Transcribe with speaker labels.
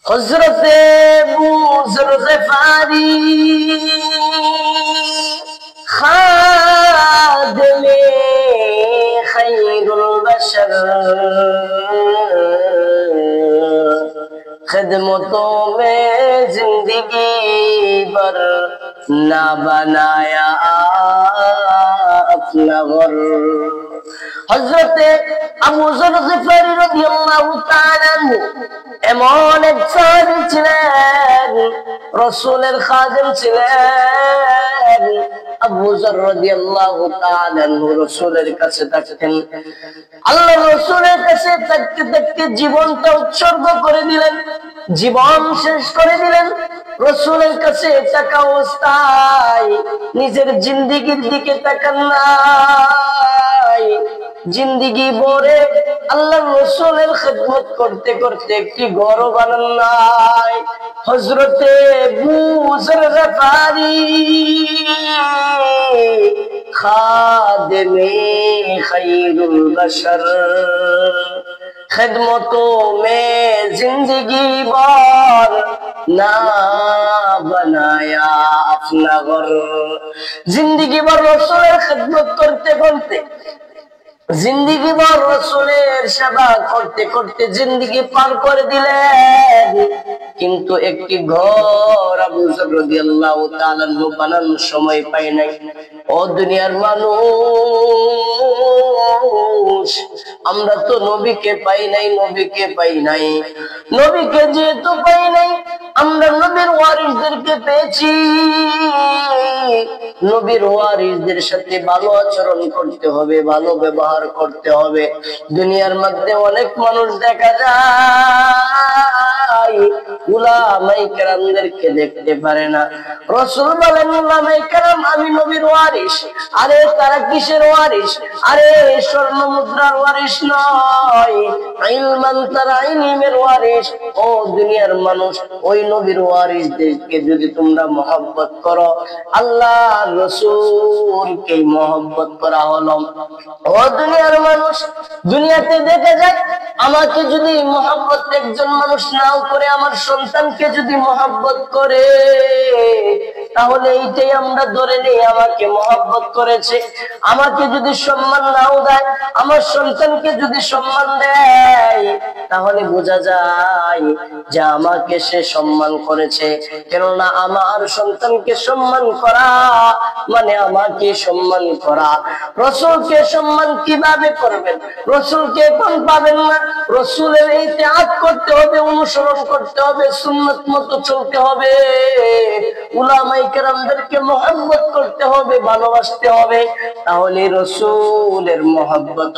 Speaker 1: হযরতে আবু যর গিফারি খাদেমে খায়রুল বাশর खिदमतों में जिंदगी भर ना बनाया अपना घर। हजरते আবু যর গিফারি রাদিয়াল্লাহু তাআলা আনহু এমন এক সাহাবী ছিলেন, রাসূলের খাদেম ছিলেন। আবু যর রাদিয়াল্লাহু তাআলা আনহু রাসূলের কাছে থাকতেন। আল্লাহর রাসূলের কাছে থাকতে থাকতে জীবনটা উৎসর্গ করে দিলেন, জীবন শেষ করে দিলেন। রাসূলের কাছে থাকা অবস্থায় নিজের জিন্দেগির দিকে তাকান নাই। জিন্দেগি ভরে আল্লাহর রাসূলের খিদমত করতে করতে একটি ঘর বানান নাই। হযরতে আবু যর গিফারি খাদেমে খায়রুল বাশর खिदमतों में जिंदगी भर ना बनाया अपना घर। जिंदगी भर रसूलेर खिदमत करते करते, जिंदगी भर रसूलेर सेवा करते करते जिंदगी पार করে দিলেন, কিন্তু একটি ঘর আবু যর রাদিয়াল্লাহু তাআলা বানানোর সময় পায় নাই। ও দুনিয়ার মানুষ, আমরা তো নবীকে পাই নাই, নবীকে পাই নাই। নবীকে যেহেতু পাই নাই, আমরা নবীর ওয়ারিসদেরকে পেয়েছি। নবীর ওয়ারিসদের সাথে ভালো আচরণ করতে হবে, ভালো ব্যবহার করতে হবে। দুনিয়ার মধ্যে অনেক মানুষ দেখা যায় উলামায়ে কেরামদেরকে দেখতে পারে না। রাসূল বলেন, উলামায়ে কেরাম আমি নবীর ওয়ারিস। আরে তারা কিসের ওয়ারিস? আরে স্বর্ণ মুদ্রার ওয়ারিস নয়, ইলমান, তারা ইলমের ওয়ারিস। ও দুনিয়ার মানুষ, ওই নবীর ওয়ারিসদেরকে যদি তোমরা মহব্বত করো, আল্লাহ রাসূলকে মহব্বত করা হলো। ও দুনিয়ার মানুষ, দুনিয়াতে দেখা যায় আমাকে যদি মহব্বত একজন মানুষ নাও করে, আমার সন্তানকে যদি মহব্বত করে, তাহলে এইটাই আমরা ধরে নেই আমাকে মহব্বত করেছে। আমাকে যদি সম্মান নাও দেয়, আমার সন্তানকে যদি সম্মান দেয়, তাহলে বোঝা যায় যে আমাকে সে সম্মান করেছে। কেননা আমার সন্তানকে সম্মান করা মানে আমাকে সম্মান করা। রাসূলকে সম্মান কিভাবে করবেন? রাসূলকে কোন পাবেন না? রাসূলের ইতিআত করতে হবে, অনুসরণ করতে হবে, সুন্নাত মতো চলতে হবে, উলামায়ে কেরামদেরকে মহব্বত করতে হবে, ভালোবাসতে হবে, তাহলে রাসূলের মহব্বত